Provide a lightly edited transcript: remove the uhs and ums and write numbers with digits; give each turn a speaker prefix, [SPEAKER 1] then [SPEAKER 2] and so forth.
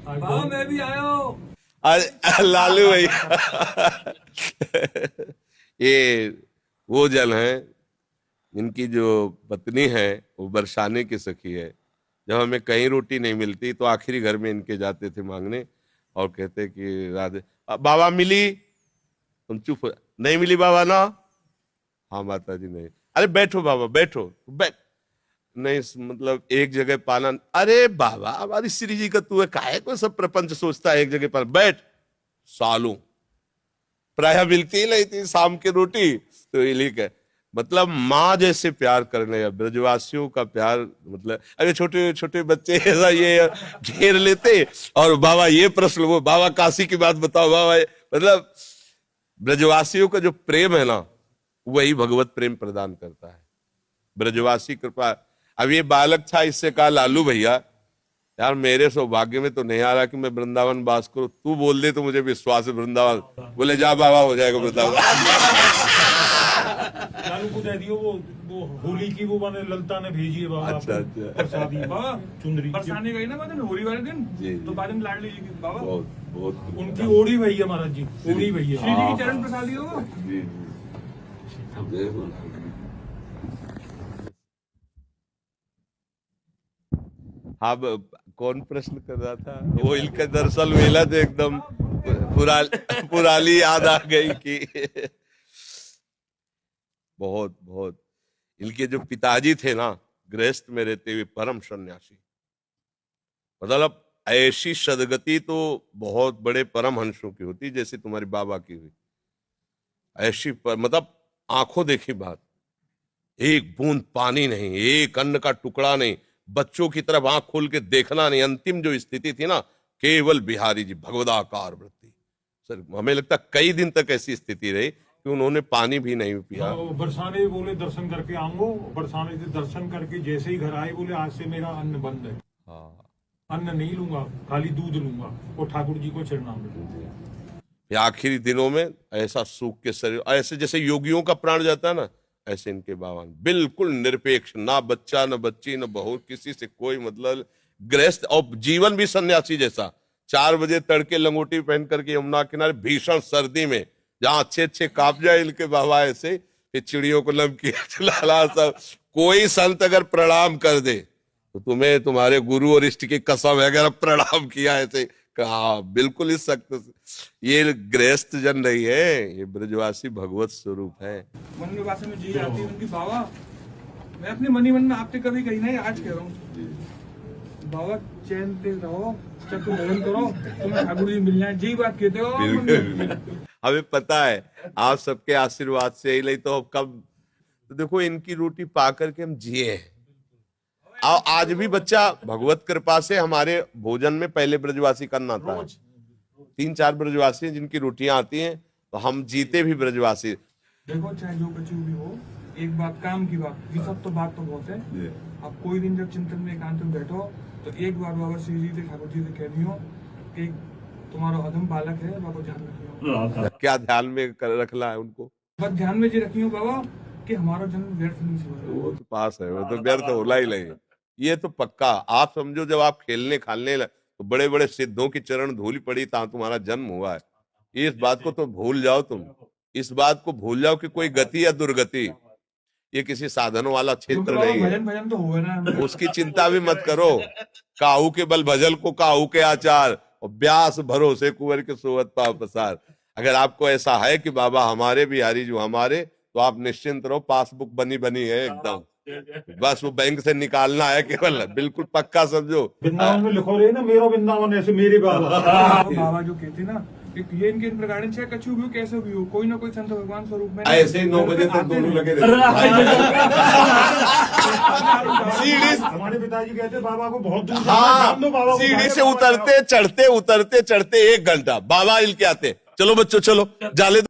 [SPEAKER 1] बाबा मैं भी आया हूँ।
[SPEAKER 2] अरे लालू भैया ये वो जन है इनकी जो पत्नी है वो बरसाने की सखी है। जब हमें कहीं रोटी नहीं मिलती तो आखिरी घर में इनके जाते थे मांगने और कहते कि राधे बाबा मिली। तुम चुप नहीं मिली बाबा ना। हाँ माता जी नहीं। अरे बैठो बाबा बैठो बैठ नहीं मतलब एक जगह पाना। अरे बाबा हमारी श्री जी का तू है काहे को सब प्रपंच सोचता है एक जगह पर बैठ। सालों प्राय मिलती ही नहीं थी शाम की रोटी तो ये लिख है मतलब माँ जैसे प्यार करने ब्रजवासियों का प्यार मतलब अरे छोटे छोटे बच्चे ऐसा ये घेर लेते और बाबा ये प्रश्न वो बाबा काशी की बात बताओ बाबा मतलब ब्रजवासियों का जो प्रेम है ना वही भगवत प्रेम प्रदान करता है। ब्रजवासी कृपा। अब ये बालक था इससे कहा लालू भैया यार मेरे सौभाग्य में तो नहीं आ रहा कि मैं वृंदावन वास करूं तू बोल दे तो मुझे विश्वास है वृंदावन। बोले जा बाबा हो जाएगा वृंदावन।
[SPEAKER 3] लालू को दे दियो वो होली की वो मैंने ललता ने भेजी है बाबा।
[SPEAKER 2] अच्छा अच्छा
[SPEAKER 3] प्रसादी
[SPEAKER 1] बाबा
[SPEAKER 3] चुंदरी
[SPEAKER 1] बरसाने गई ना मैं होली वाले दिन
[SPEAKER 2] जी,
[SPEAKER 1] तो बाद में लाड लीजिए बाबा।
[SPEAKER 2] बहुत बहुत
[SPEAKER 3] उनकी ओड़ी भैया महाराज जी ओड़ी भैया
[SPEAKER 1] श्री जी की चरण प्रसादी हो।
[SPEAKER 2] जी जी अब कौन प्रश्न कर रहा था वो इनका दरअसल वेला तो एकदम पुरानी याद आ गई कि बहुत बहुत इनके जो पिताजी थे ना गृहस्थ में रहते हुए परम सन्यासी मतलब ऐसी सदगति तो बहुत बड़े परम हंसों की होती जैसे तुम्हारी बाबा की हुई ऐसी मतलब आंखों देखी बात एक बूंद पानी नहीं एक अन्न का टुकड़ा नहीं बच्चों की तरफ आंख खोल के देखना नहीं। अंतिम जो स्थिति थी ना केवल बिहारी जी भगवदाकार वृत्ति सर हमें लगता कई दिन तक ऐसी स्थिति रही कि उन्होंने पानी भी नहीं पिया।
[SPEAKER 3] बरसाने बोले दर्शन करके आऊंगो बरसाने से दर्शन करके जैसे ही घर आए बोले आज से मेरा अन्न बंद है।
[SPEAKER 2] हाँ
[SPEAKER 3] अन्न नहीं लूंगा खाली दूध लूंगा और ठाकुर जी को चरणामृत।
[SPEAKER 2] आखिरी दिनों में ऐसा सूख के शरीर ऐसे जैसे योगियों का प्राण जाता है ना ऐसे इनके बाबा बिल्कुल निरपेक्ष ना बच्चा न बच्ची न बहू किसी से कोई मतलब गृहस्थ और जीवन भी सन्यासी जैसा 4 बजे तड़के लंगोटी पहन करके यमुना किनारे भीषण सर्दी में जहां अच्छे अच्छे काप जाए इनके बाबा ऐसे चिड़ियों को नमकीन खिलाना सब। कोई संत अगर प्रणाम कर दे तो तुम्हें तुम्हारे गुरु और इष्ट की कसम है अगर प्रणाम किया ऐसे कहा बिल्कुल इस सख्त ये गृहस्थ जन नहीं है ये ब्रजवासी भगवत स्वरूप है।
[SPEAKER 1] मन में भाषा में जी आती है उनकी बाबा मैं अपने मनी मन में आपसे कभी कही नहीं आज कह रहा हूँ बाबा चैन पे रहो जब तुम भजन करो तुम्हें ठाकुर जी मिल जाए जी बात कहते हो।
[SPEAKER 2] हमें पता है आप सबके आशीर्वाद से ही नहीं तो कब तो देखो इनकी रोटी पा करके हम जिए हैं। आज भी बच्चा भगवत कृपा से हमारे भोजन में पहले ब्रजवासी करना था 3-4 ब्रजवासी हैं जिनकी रोटियां आती हैं तो हम जीते भी ब्रजवासी।
[SPEAKER 1] देखो चाहे जो कुछ भी हो एक बात काम की बात ये सब तो बात तो बहुत है। आप कोई दिन जब चिंतन में एकांत में बैठो तो एक बार बाबा श्री जी से ठाकुर जी से कह दियो कि तुम्हारा अधम बालक है बाबा ध्यान रखियो।
[SPEAKER 2] क्या ध्यान में रखना है उनको
[SPEAKER 1] बस ध्यान में जी रखियो बाबा कि हमारा जन्म व्यर्थ नहीं हुआ।
[SPEAKER 2] वो तो पास है वो तो व्यर्थ होला ही नहीं। ये तो पक्का आप समझो जब आप खेलने खालने तो बड़े बड़े सिद्धों की चरण धूली पड़ी था तुम्हारा जन्म हुआ है। इस बात को तो भूल जाओ तुम इस बात को भूल जाओ कि कोई गति या दुर्गति ये किसी साधनों वाला क्षेत्र नहीं है।
[SPEAKER 1] भजन भजन तो हुआ ना
[SPEAKER 2] उसकी चिंता भी मत करो। काहू के बल भजल को काहू के आचार और ब्यास भरोसे कुंवर के सोवत पाव पसार। अगर आपको ऐसा है कि बाबा हमारे बिहारी जो हमारे तो आप निश्चिंत रहो पासबुक बनी बनी है एकदम बस वो बैंक से निकालना है केवल बिल्कुल पक्का समझो।
[SPEAKER 3] वृंदावन में लिखो रहे ना मेरा वृंदावन ऐसे मेरे बाबा
[SPEAKER 1] बाबा जो कहते ना ये इनके प्रकार चाहे कछु भी हो कैसे भी हो कोई ना कोई संत भगवान स्वरूप में
[SPEAKER 2] ऐसे 9 बजे तक दोनों लगे
[SPEAKER 3] हमारे पिताजी कहते बाबा को बहुत दूर
[SPEAKER 2] हाँ सीढ़ी से उतरते चढ़ते 1 घंटा बाबा इल के आते चलो बच्चों चलो जाले